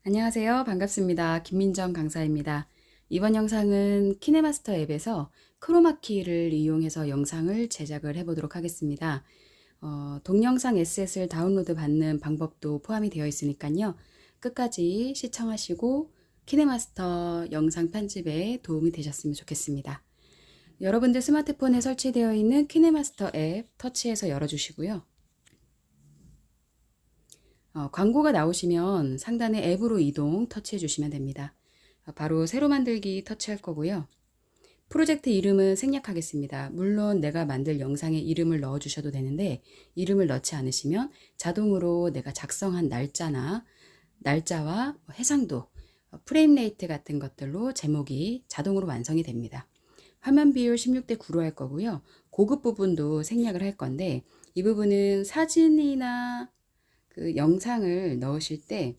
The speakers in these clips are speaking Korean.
안녕하세요. 반갑습니다. 김민정 강사입니다. 이번 영상은 키네마스터 앱에서 크로마키를 이용해서 영상을 제작을 해보도록 하겠습니다. 동영상 에셋을 다운로드 받는 방법도 포함이 되어 있으니까요. 끝까지 시청하시고 키네마스터 영상 편집에 도움이 되셨으면 좋겠습니다. 여러분들 스마트폰에 설치되어 있는 키네마스터 앱 터치해서 열어주시고요. 광고가 나오시면 상단의 앱으로 이동 터치해 주시면 됩니다. 바로 새로 만들기 터치할 거고요. 프로젝트 이름은 생략하겠습니다. 물론 내가 만들 영상에 이름을 넣어 주셔도 되는데 이름을 넣지 않으시면 자동으로 내가 작성한 날짜와 해상도, 프레임 레이트 같은 것들로 제목이 자동으로 완성이 됩니다. 화면 비율 16대 9로 할 거고요. 고급 부분도 생략을 할 건데 이 부분은 사진이나 그 영상을 넣으실 때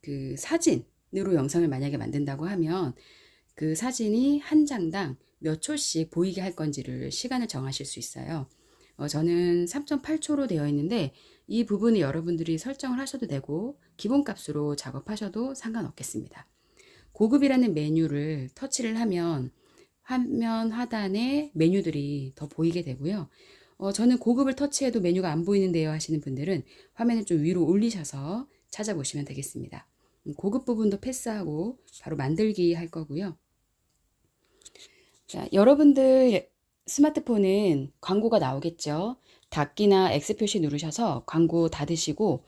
그 사진으로 영상을 만약에 만든다고 하면 그 사진이 한 장당 몇 초씩 보이게 할 건지를 시간을 정하실 수 있어요. 저는 3.8초로 되어 있는데 이 부분을 여러분들이 설정을 하셔도 되고 기본값으로 작업하셔도 상관없겠습니다. 고급이라는 메뉴를 터치를 하면 화면 하단에 메뉴들이 더 보이게 되고요. 저는 고급을 터치해도 메뉴가 안 보이는데요 하시는 분들은 화면을 좀 위로 올리셔서 찾아보시면 되겠습니다. 고급 부분도 패스하고 바로 만들기 할 거고요. 자, 여러분들 스마트폰은 광고가 나오겠죠. 닫기나 X 표시 누르셔서 광고 닫으시고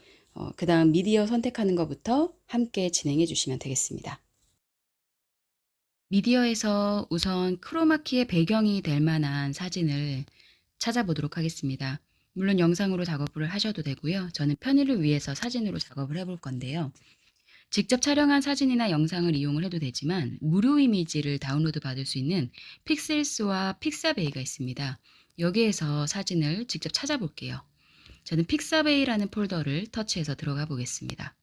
그 다음 미디어 선택하는 것부터 함께 진행해 주시면 되겠습니다. 미디어에서 우선 크로마키의 배경이 될 만한 사진을 찾아보도록 하겠습니다. 물론 영상으로 작업을 하셔도 되고요. 저는 편의를 위해서 사진으로 작업을 해볼 건데요. 직접 촬영한 사진이나 영상을 이용을 해도 되지만 무료 이미지를 다운로드 받을 수 있는 픽셀스와 픽사베이가 있습니다. 여기에서 사진을 직접 찾아볼게요. 저는 픽사베이라는 폴더를 터치해서 들어가 보겠습니다.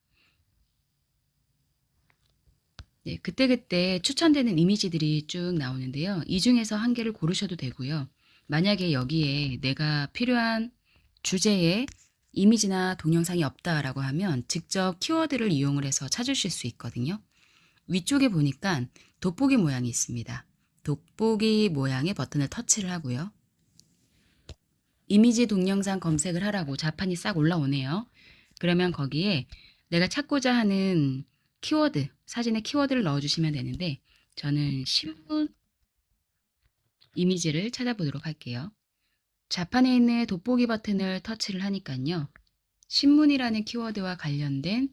네, 그때그때 추천되는 이미지들이 쭉 나오는데요. 이 중에서 한 개를 고르셔도 되고요. 만약에 여기에 내가 필요한 주제의 이미지나 동영상이 없다라고 하면 직접 키워드를 이용을 해서 찾으실 수 있거든요. 위쪽에 보니까 돋보기 모양이 있습니다. 돋보기 모양의 버튼을 터치를 하고요. 이미지 동영상 검색을 하라고 자판이 싹 올라오네요. 그러면 거기에 내가 찾고자 하는 키워드, 사진에 키워드를 넣어주시면 되는데 저는 신문 이미지를 찾아보도록 할게요. 좌판에 있는 돋보기 버튼을 터치를 하니까요. 신문이라는 키워드와 관련된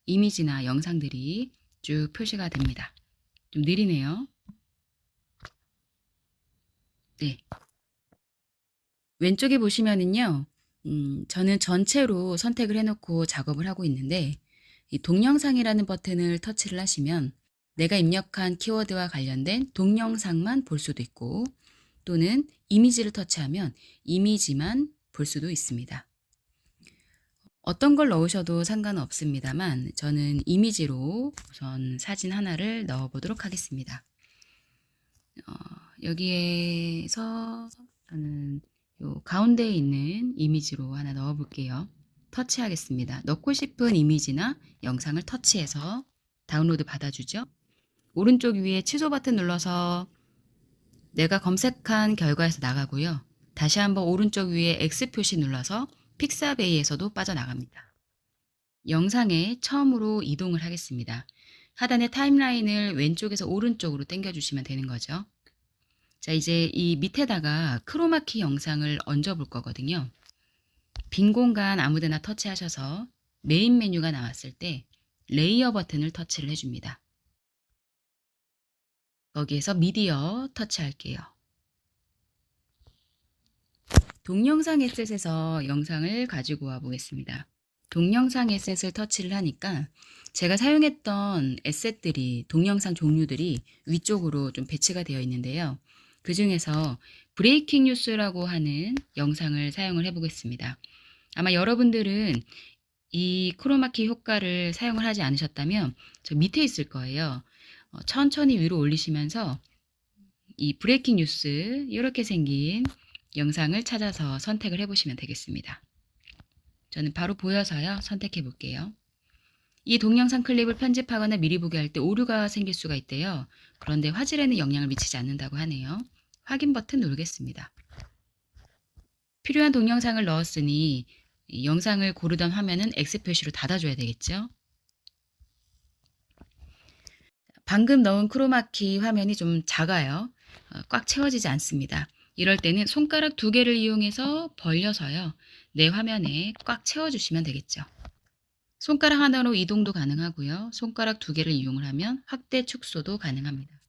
이미지나 영상들이 쭉 표시가 됩니다. 좀 느리네요. 네. 왼쪽에 보시면은요. 저는 전체로 선택을 해놓고 작업을 하고 있는데 이 동영상이라는 버튼을 터치를 하시면 내가 입력한 키워드와 관련된 동영상만 볼 수도 있고 또는 이미지를 터치하면 이미지만 볼 수도 있습니다. 어떤 걸 넣으셔도 상관은 없습니다만 저는 이미지로 우선 사진 하나를 넣어 보도록 하겠습니다. 여기에서 저는 요 가운데에 있는 이미지로 하나 넣어 볼게요. 터치하겠습니다. 넣고 싶은 이미지나 영상을 터치해서 다운로드 받아주죠. 오른쪽 위에 취소 버튼 눌러서 내가 검색한 결과에서 나가고요. 다시 한번 오른쪽 위에 X 표시 눌러서 픽사베이에서도 빠져나갑니다. 영상에 처음으로 이동을 하겠습니다. 하단의 타임라인을 왼쪽에서 오른쪽으로 당겨주시면 되는 거죠. 자, 이제 이 밑에다가 크로마키 영상을 얹어 볼 거거든요. 빈 공간 아무데나 터치하셔서 메인 메뉴가 나왔을 때 레이어 버튼을 터치를 해줍니다. 거기에서 미디어 터치할게요. 동영상 에셋에서 영상을 가지고 와 보겠습니다. 동영상 에셋을 터치를 하니까 제가 사용했던 에셋들이 동영상 종류들이 위쪽으로 좀 배치가 되어 있는데요. 그 중에서 브레이킹 뉴스라고 하는 영상을 사용을 해보겠습니다. 아마 여러분들은 이 크로마키 효과를 사용을 하지 않으셨다면 저 밑에 있을 거예요. 천천히 위로 올리시면서 이 브레이킹 뉴스 이렇게 생긴 영상을 찾아서 선택을 해보시면 되겠습니다. 저는 바로 보여서요. 선택해 볼게요. 이 동영상 클립을 편집하거나 미리 보게 할 때 오류가 생길 수가 있대요. 그런데 화질에는 영향을 미치지 않는다고 하네요. 확인 버튼 누르겠습니다. 필요한 동영상을 넣었으니 이 영상을 고르던 화면은 X 표시로 닫아줘야 되겠죠. 방금 넣은 크로마키 화면이 좀 작아요. 꽉 채워지지 않습니다. 이럴 때는 손가락 2개를 이용해서 벌려서요. 내 화면에 꽉 채워주시면 되겠죠. 손가락 하나로 이동도 가능하고요. 손가락 2개를 이용을 하면 확대 축소도 가능합니다.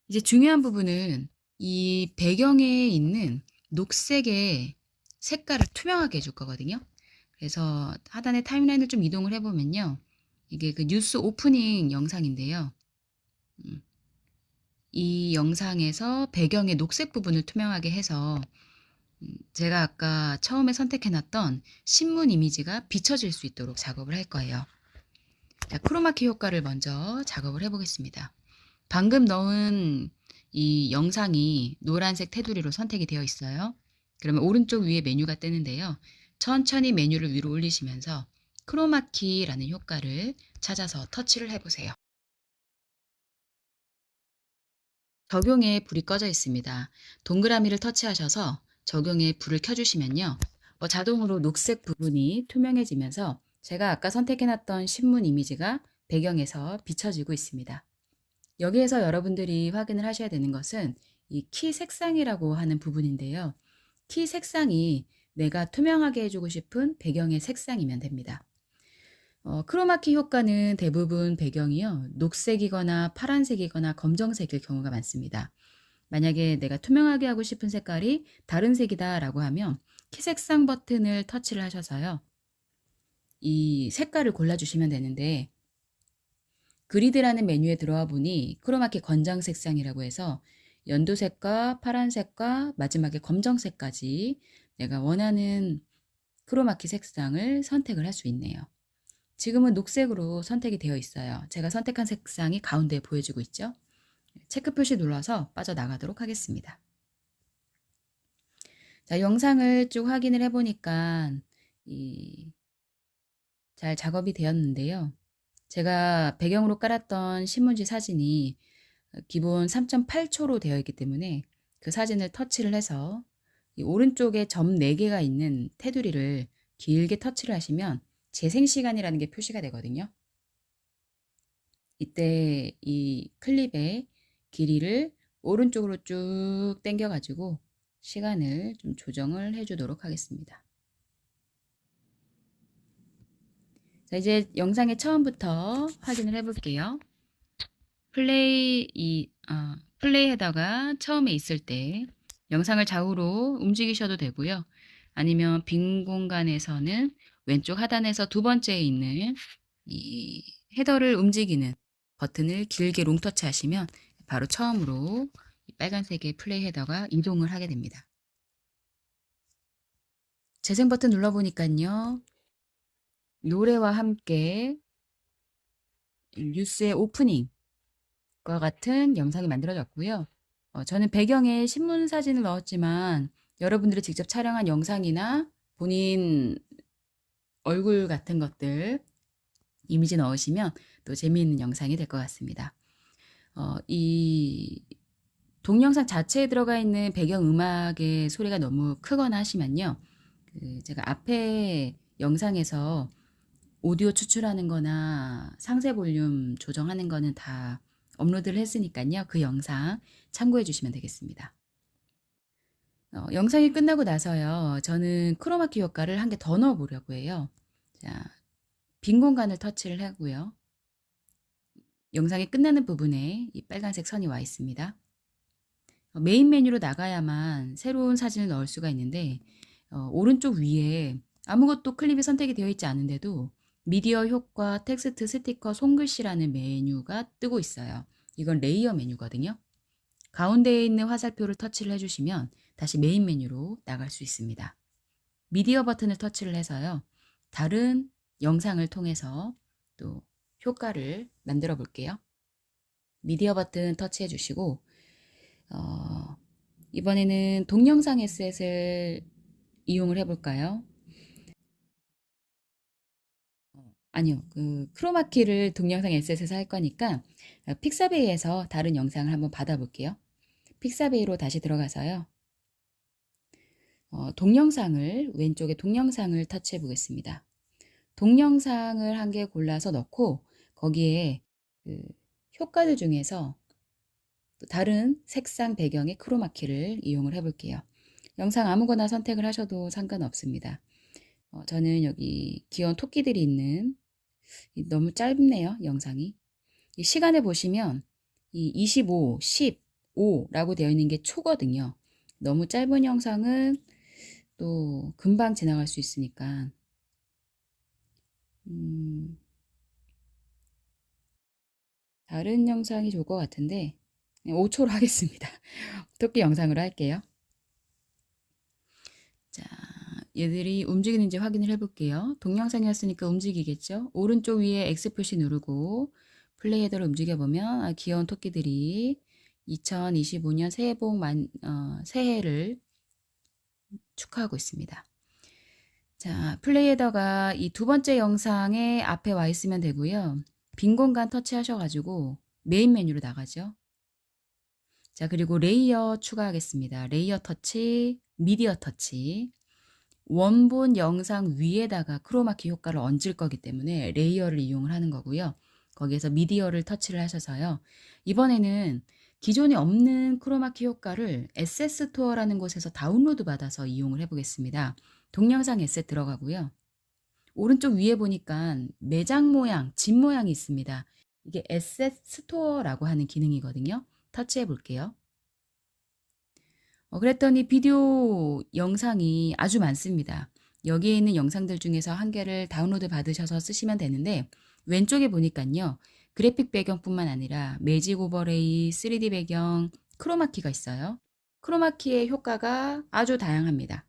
이제 중요한 부분은 이 배경에 있는 녹색의 색깔을 투명하게 해줄 거거든요. 그래서 하단에 타임라인을 좀 이동을 해보면요. 이게 그 뉴스 오프닝 영상인데요. 이 영상에서 배경의 녹색 부분을 투명하게 해서 제가 아까 처음에 선택해놨던 신문 이미지가 비춰질 수 있도록 작업을 할 거예요. 자, 크로마키 효과를 먼저 작업을 해보겠습니다. 방금 넣은 이 영상이 노란색 테두리로 선택이 되어 있어요. 그러면 오른쪽 위에 메뉴가 뜨는데요. 천천히 메뉴를 위로 올리시면서 크로마키라는 효과를 찾아서 터치를 해보세요. 적용에 불이 꺼져 있습니다. 동그라미를 터치하셔서 적용에 불을 켜주시면요. 자동으로 녹색 부분이 투명해지면서 제가 아까 선택해놨던 신문 이미지가 배경에서 비춰지고 있습니다. 여기에서 여러분들이 확인을 하셔야 되는 것은 이 키 색상이라고 하는 부분인데요. 키 색상이 내가 투명하게 해주고 싶은 배경의 색상이면 됩니다. 크로마키 효과는 대부분 배경이요. 녹색이거나 파란색이거나 검정색일 경우가 많습니다. 만약에 내가 투명하게 하고 싶은 색깔이 다른 색이다 라고 하면 키 색상 버튼을 터치를 하셔서요. 이 색깔을 골라주시면 되는데 그리드라는 메뉴에 들어와 보니 크로마키 권장 색상이라고 해서 연두색과 파란색과 마지막에 검정색까지 내가 원하는 크로마키 색상을 선택을 할 수 있네요. 지금은 녹색으로 선택이 되어 있어요. 제가 선택한 색상이 가운데에 보여지고 있죠. 체크 표시 눌러서 빠져나가도록 하겠습니다. 자, 영상을 쭉 확인을 해보니까 잘 작업이 되었는데요. 제가 배경으로 깔았던 신문지 사진이 기본 3.8초로 되어 있기 때문에 그 사진을 터치를 해서 이 오른쪽에 점 4개가 있는 테두리를 길게 터치를 하시면 재생시간이라는 게 표시가 되거든요. 이때 이 클립의 길이를 오른쪽으로 쭉 당겨 가지고 시간을 좀 조정을 해 주도록 하겠습니다. 자, 이제 영상의 처음부터 확인을 해 볼게요. 플레이 헤더가 처음에 있을 때 영상을 좌우로 움직이셔도 되고요. 아니면 빈 공간에서는 왼쪽 하단에서 두 번째에 있는 이 헤더를 움직이는 버튼을 길게 롱터치 하시면 바로 처음으로 빨간색의 플레이 헤더가 이동을 하게 됩니다. 재생 버튼 눌러보니까요. 노래와 함께 뉴스의 오프닝과 같은 영상이 만들어졌고요. 저는 배경에 신문 사진을 넣었지만 여러분들이 직접 촬영한 영상이나 본인 얼굴 같은 것들 이미지 넣으시면 또 재미있는 영상이 될 것 같습니다. 이 동영상 자체에 들어가 있는 배경음악의 소리가 너무 크거나 하시면요. 제가 앞에 영상에서 오디오 추출하는 거나 상세 볼륨 조정하는 거는 다 업로드를 했으니까요. 그 영상 참고해 주시면 되겠습니다. 영상이 끝나고 나서요. 저는 크로마키 효과를 한 개 더 넣어 보려고 해요. 자, 빈 공간을 터치를 하고요. 영상이 끝나는 부분에 이 빨간색 선이 와 있습니다. 메인 메뉴로 나가야만 새로운 사진을 넣을 수가 있는데 오른쪽 위에 아무것도 클립이 선택이 되어 있지 않은데도 미디어 효과, 텍스트, 스티커, 손글씨라는 메뉴가 뜨고 있어요. 이건 레이어 메뉴거든요. 가운데에 있는 화살표를 터치를 해주시면 다시 메인 메뉴로 나갈 수 있습니다. 미디어 버튼을 터치를 해서요. 다른 영상을 통해서 또 효과를 만들어 볼게요. 미디어 버튼 터치해 주시고 이번에는 동영상 에셋을 이용을 해볼까요? 아니요. 크로마키를 동영상 에셋에서 할 거니까 픽사베이에서 다른 영상을 한번 받아볼게요. 픽사베이로 다시 들어가서요. 동영상을 왼쪽에 동영상을 터치해 보겠습니다. 동영상을 한 개 골라서 넣고 거기에 그 효과들 중에서 또 다른 색상 배경의 크로마키를 이용을 해 볼게요. 영상 아무거나 선택을 하셔도 상관없습니다. 저는 여기 귀여운 토끼들이 있는 너무 짧네요, 영상이. 이 시간을 보시면 이 25, 15라고 되어 있는 게 초거든요. 너무 짧은 영상은 또 금방 지나갈 수 있으니까 다른 영상이 좋을 것 같은데 5초로 하겠습니다. 토끼 영상으로 할게요. 자, 얘들이 움직이는지 확인을 해볼게요. 동영상이었으니까 움직이겠죠? 오른쪽 위에 X 표시 누르고 플레이 헤더를 움직여보면 귀여운 토끼들이 2025년 새해를 축하하고 있습니다. 자, 플레이 헤더가 이 두 번째 영상에 앞에 와 있으면 되고요. 빈 공간 터치하셔가지고 메인 메뉴로 나가죠. 자, 그리고 레이어 추가하겠습니다. 레이어 터치, 미디어 터치. 원본 영상 위에다가 크로마키 효과를 얹을 거기 때문에 레이어를 이용을 하는 거고요. 거기에서 미디어를 터치를 하셔서요. 이번에는 기존에 없는 크로마키 효과를 에셋 스토어라는 곳에서 다운로드 받아서 이용을 해보겠습니다. 동영상 에셋 들어가고요. 오른쪽 위에 보니까 매장 모양, 집 모양이 있습니다. 이게 에셋 스토어라고 하는 기능이거든요. 터치해 볼게요. 그랬더니 비디오 영상이 아주 많습니다. 여기에 있는 영상들 중에서 한 개를 다운로드 받으셔서 쓰시면 되는데 왼쪽에 보니까요. 그래픽 배경뿐만 아니라 매직 오버레이, 3D 배경, 크로마키가 있어요. 크로마키의 효과가 아주 다양합니다.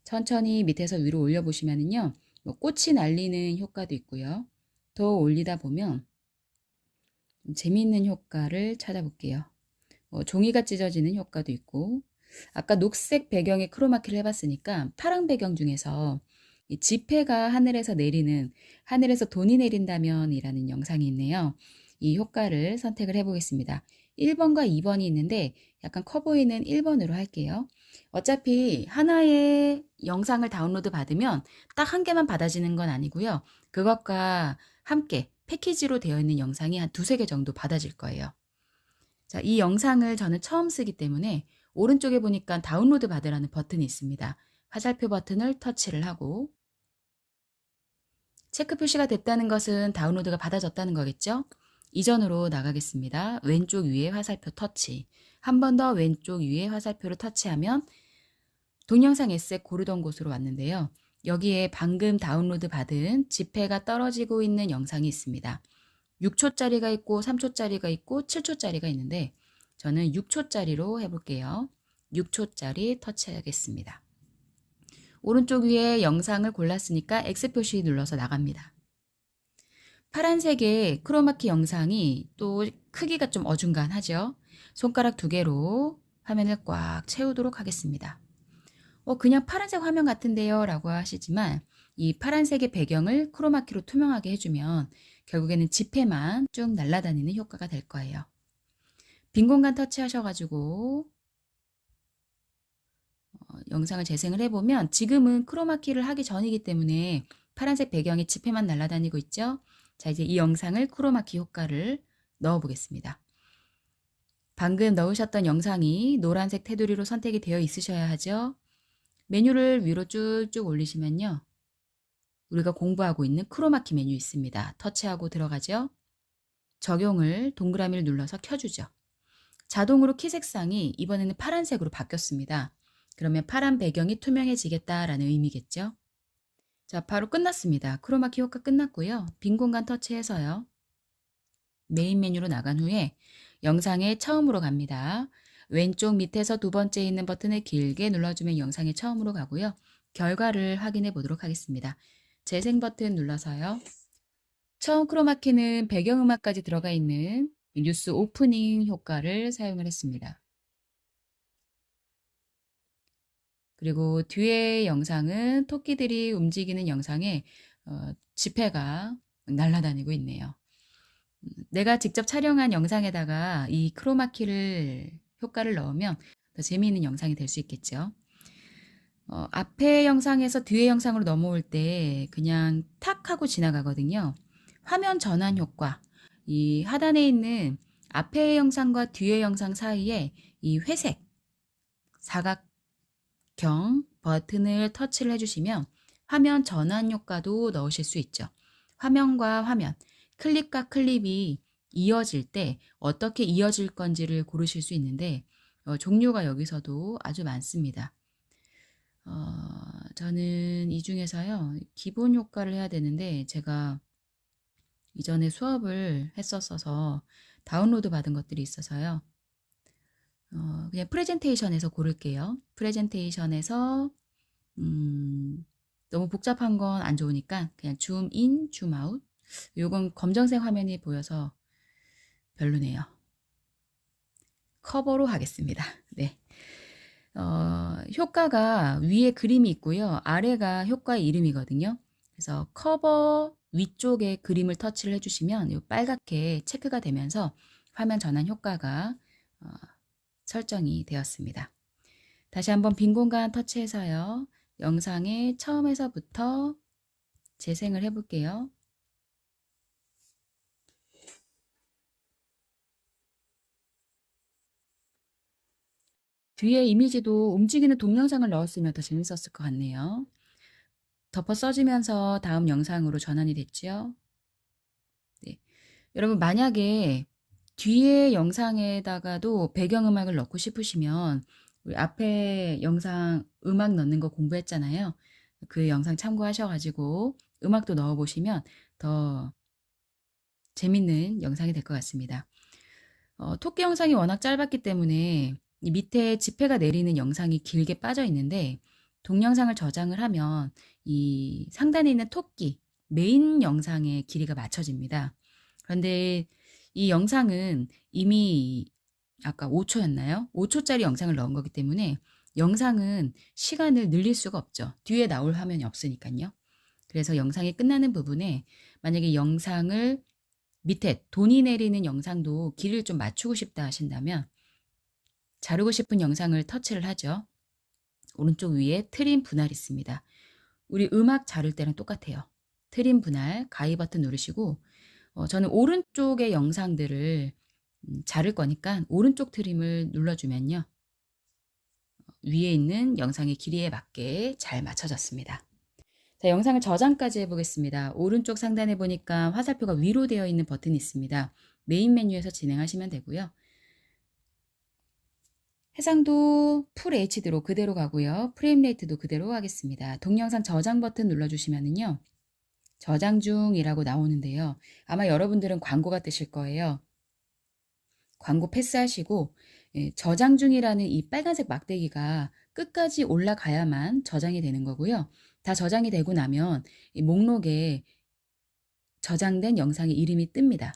천천히 밑에서 위로 올려보시면은요. 꽃이 날리는 효과도 있고요. 더 올리다 보면 좀 재미있는 효과를 찾아볼게요. 종이가 찢어지는 효과도 있고 아까 녹색 배경의 크로마키를 해봤으니까 파란 배경 중에서 이 지폐가 하늘에서 돈이 내린다면 이라는 영상이 있네요. 이 효과를 선택을 해보겠습니다. 1번과 2번이 있는데 약간 커 보이는 1번으로 할게요. 어차피 하나의 영상을 다운로드 받으면 딱 한 개만 받아지는 건 아니고요. 그것과 함께 패키지로 되어 있는 영상이 한 두세 개 정도 받아질 거예요. 자, 이 영상을 저는 처음 쓰기 때문에 오른쪽에 보니까 다운로드 받으라는 버튼이 있습니다. 화살표 버튼을 터치를 하고 체크 표시가 됐다는 것은 다운로드가 받아졌다는 거겠죠? 이전으로 나가겠습니다. 왼쪽 위에 화살표 터치. 한 번 더 왼쪽 위에 화살표를 터치하면 동영상 에셋 고르던 곳으로 왔는데요. 여기에 방금 다운로드 받은 지폐가 떨어지고 있는 영상이 있습니다. 6초짜리가 있고 3초짜리가 있고 7초짜리가 있는데 저는 6초짜리로 해볼게요. 6초짜리 터치하겠습니다. 오른쪽 위에 영상을 골랐으니까 X 표시 눌러서 나갑니다. 파란색의 크로마키 영상이 또 크기가 좀 어중간하죠. 손가락 2개로 화면을 꽉 채우도록 하겠습니다. 그냥 파란색 화면 같은데요 라고 하시지만 이 파란색의 배경을 크로마키로 투명하게 해주면 결국에는 지폐만 쭉 날아다니는 효과가 될 거예요. 빈 공간 터치하셔가지고 영상을 재생을 해보면 지금은 크로마키를 하기 전이기 때문에 파란색 배경에 지폐만 날아다니고 있죠. 자, 이제 이 영상을 크로마키 효과를 넣어 보겠습니다. 방금 넣으셨던 영상이 노란색 테두리로 선택이 되어 있으셔야 하죠. 메뉴를 위로 쭉쭉 올리시면요. 우리가 공부하고 있는 크로마키 메뉴 있습니다. 터치하고 들어가죠. 적용을 동그라미를 눌러서 켜주죠. 자동으로 키 색상이 이번에는 파란색으로 바뀌었습니다. 그러면 파란 배경이 투명해지겠다라는 의미겠죠. 자, 바로 끝났습니다. 크로마키 효과 끝났고요. 빈 공간 터치해서요. 메인 메뉴로 나간 후에 영상의 처음으로 갑니다. 왼쪽 밑에서 두 번째 있는 버튼을 길게 눌러주면 영상의 처음으로 가고요. 결과를 확인해 보도록 하겠습니다. 재생 버튼 눌러서요. 처음 크로마키는 배경음악까지 들어가 있는 뉴스 오프닝 효과를 사용을 했습니다. 그리고 뒤에 영상은 토끼들이 움직이는 영상에 지폐가 날아다니고 있네요. 내가 직접 촬영한 영상에다가 이 크로마키를 효과를 넣으면 더 재미있는 영상이 될 수 있겠죠. 앞에 영상에서 뒤에 영상으로 넘어올 때 그냥 탁 하고 지나가거든요. 화면 전환 효과. 이 하단에 있는 앞의 영상과 뒤의 영상 사이에 이 회색 사각형 버튼을 터치를 해주시면 화면 전환 효과도 넣으실 수 있죠. 화면과 화면, 클립과 클립이 이어질 때 어떻게 이어질 건지를 고르실 수 있는데 종류가 여기서도 아주 많습니다. 저는 이 중에서요, 기본 효과를 해야 되는데 제가 이전에 수업을 했었어서 다운로드 받은 것들이 있어서요. 그냥 프레젠테이션에서 고를게요. 프레젠테이션에서 너무 복잡한 건 안 좋으니까 그냥 줌 인, 줌 아웃. 요건 검정색 화면이 보여서 별로네요. 커버로 하겠습니다. 네. 효과가 위에 그림이 있고요. 아래가 효과의 이름이거든요. 그래서 커버 위쪽에 그림을 터치를 해주시면 이 빨갛게 체크가 되면서 화면 전환 효과가 설정이 되었습니다. 다시 한번 빈 공간 터치해서요. 영상의 처음에서부터 재생을 해볼게요. 뒤에 이미지도 움직이는 동영상을 넣었으면 더 재밌었을 것 같네요. 덮어 써지면서 다음 영상으로 전환이 됐죠. 네. 여러분 만약에 뒤에 영상에다가도 배경음악을 넣고 싶으시면 우리 앞에 영상 음악 넣는 거 공부했잖아요. 그 영상 참고하셔가지고 음악도 넣어보시면 더 재밌는 영상이 될 것 같습니다. 토끼 영상이 워낙 짧았기 때문에 이 밑에 지폐가 내리는 영상이 길게 빠져 있는데 동영상을 저장을 하면 이 상단에 있는 토끼 메인 영상의 길이가 맞춰집니다. 그런데 이 영상은 이미 아까 5초였나요? 5초짜리 영상을 넣은 거기 때문에 영상은 시간을 늘릴 수가 없죠. 뒤에 나올 화면이 없으니까요. 그래서 영상이 끝나는 부분에 만약에 영상을 밑에 돈이 내리는 영상도 길이를 좀 맞추고 싶다 하신다면 자르고 싶은 영상을 터치를 하죠. 오른쪽 위에 트림 분할 있습니다. 우리 음악 자를 때는 똑같아요. 트림 분할 가위 버튼 누르시고 저는 오른쪽의 영상들을 자를 거니까 오른쪽 트림을 눌러주면요. 위에 있는 영상의 길이에 맞게 잘 맞춰졌습니다. 자, 영상을 저장까지 해보겠습니다. 오른쪽 상단에 보니까 화살표가 위로 되어 있는 버튼이 있습니다. 메인 메뉴에서 진행하시면 되고요. 해상도 풀 HD로 그대로 가고요. 프레임 레이트도 그대로 하겠습니다. 동영상 저장 버튼 눌러주시면은요. 저장 중이라고 나오는데요. 아마 여러분들은 광고가 뜨실 거예요. 광고 패스하시고 저장 중이라는 이 빨간색 막대기가 끝까지 올라가야만 저장이 되는 거고요. 다 저장이 되고 나면 이 목록에 저장된 영상의 이름이 뜹니다.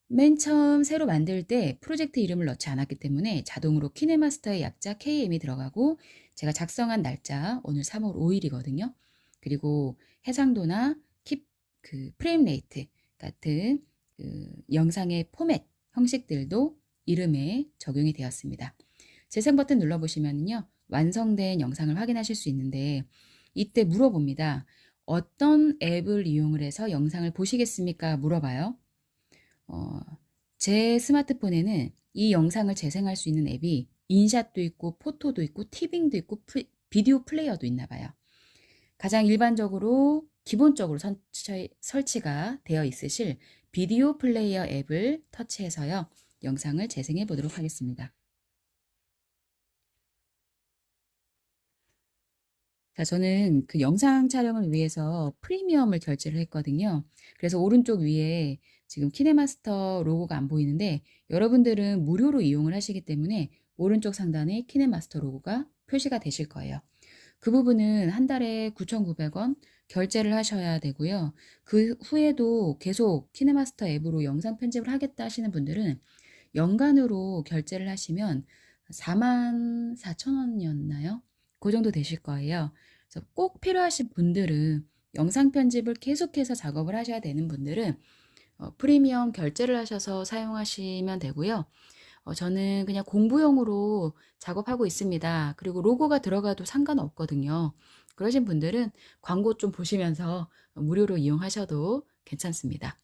맨 처음 새로 만들 때 프로젝트 이름을 넣지 않았기 때문에 자동으로 키네마스터의 약자 KM이 들어가고 제가 작성한 날짜 오늘 3월 5일이거든요. 그리고 해상도나 프레임 레이트 같은 영상의 포맷 형식들도 이름에 적용이 되었습니다. 재생 버튼 눌러보시면요. 완성된 영상을 확인하실 수 있는데 이때 물어봅니다. 어떤 앱을 이용을 해서 영상을 보시겠습니까? 물어봐요. 제 스마트폰에는 이 영상을 재생할 수 있는 앱이 인샷도 있고 포토도 있고 티빙도 있고 비디오 플레이어도 있나 봐요. 가장 일반적으로 기본적으로 설치가 되어 있으실 비디오 플레이어 앱을 터치해서요. 영상을 재생해 보도록 하겠습니다. 자, 저는 그 영상 촬영을 위해서 프리미엄을 결제를 했거든요. 그래서 오른쪽 위에 지금 키네마스터 로고가 안 보이는데 여러분들은 무료로 이용을 하시기 때문에 오른쪽 상단에 키네마스터 로고가 표시가 되실 거예요. 그 부분은 한 달에 9,900원 결제를 하셔야 되고요. 그 후에도 계속 키네마스터 앱으로 영상 편집을 하겠다 하시는 분들은 연간으로 결제를 하시면 44,000원이었나요? 그 정도 되실 거예요. 그래서 꼭 필요하신 분들은 영상 편집을 계속해서 작업을 하셔야 되는 분들은 프리미엄 결제를 하셔서 사용하시면 되고요. 저는 그냥 공부용으로 작업하고 있습니다. 그리고 로고가 들어가도 상관없거든요. 그러신 분들은 광고 좀 보시면서 무료로 이용하셔도 괜찮습니다.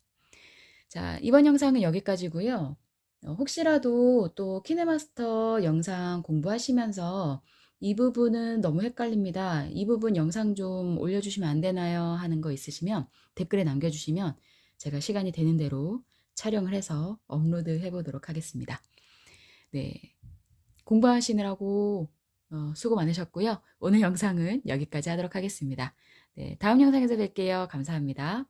자, 이번 영상은 여기까지고요. 혹시라도 또 키네마스터 영상 공부하시면서 이 부분은 너무 헷갈립니다. 이 부분 영상 좀 올려주시면 안 되나요? 하는 거 있으시면 댓글에 남겨주시면 제가 시간이 되는 대로 촬영을 해서 업로드 해보도록 하겠습니다. 네, 공부하시느라고 수고 많으셨고요. 오늘 영상은 여기까지 하도록 하겠습니다. 네, 다음 영상에서 뵐게요. 감사합니다.